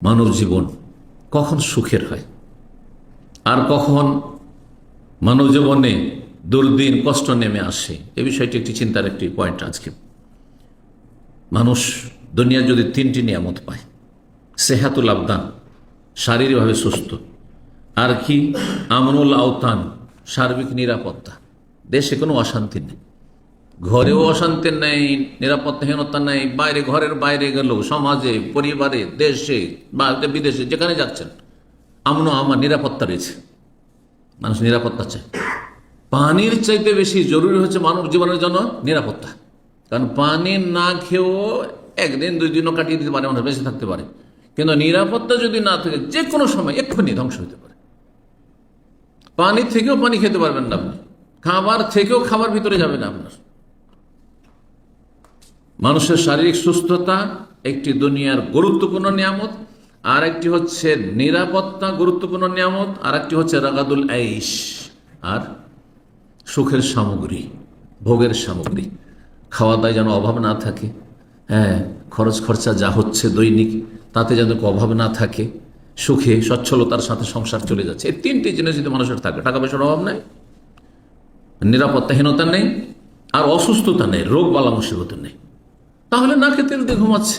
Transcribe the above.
মানব জীবন কখন সুখের হয় আর কখন মানব জীবনে দুর্দিন কষ্ট নেমে আসে, এ বিষয়টি একটি চিন্তার একটি পয়েন্ট। আজকে মানুষ দুনিয়া যদি তিনটি নিয়ামত পায়, সেহাতুল আবদান, শারীরিকভাবে সুস্থ, আর কি আমনুল আওতান, সার্বিক নিরাপত্তা, দেশে কোনো অশান্তি নেই, ঘরেও অশান্তি নেই, নিরাপত্তাহীনতা নেই, বাইরে ঘরের বাইরে গেলেও সমাজে, পরিবারে, দেশে বা বিদেশে যেখানে যাচ্ছেন আমার নিরাপত্তা রয়েছে। মানুষ নিরাপত্তা চায়। পানির চাইতে বেশি জরুরি হচ্ছে মানব জীবনের জন্য নিরাপত্তা। কারণ পানি না খেয়েও একদিন দুই দিনও কাটিয়ে দিতে পারে, মানুষ বেঁচে থাকতে পারে, কিন্তু নিরাপত্তা যদি না থাকে যে কোনো সময় এক্ষুনি ধ্বংস হতে পারে। পানি থেকেও পানি খেতে পারবেন না আপনি, খাবার থেকেও খাবার ভিতরে যাবে না আপনার। মানুষের শারীরিক সুস্থতা একটি দুনিয়ার গুরুত্বপূর্ণ নিয়ামত, আর একটি হচ্ছে নিরাপত্তা গুরুত্বপূর্ণ নিয়ামত, আর একটি হচ্ছে রাগাদুল আইশ, আর সুখের সামগ্রী, ভোগের সামগ্রী। খাওয়া দাওয়ায় যেন অভাব না থাকে, হ্যাঁ, খরচ খরচা যা হচ্ছে দৈনিক তাতে যেন অভাব না থাকে, সুখে সচ্ছলতার সাথে সংসার চলে যাচ্ছে। এই তিনটি জিনিস যদি মানুষের থাকে, টাকা পয়সার অভাব নেই, নিরাপত্তাহীনতা নেই, আর অসুস্থতা নেই, রোগ বালা মুসিবত নেই, তাহলে না খেতে ঘুমাচ্ছে।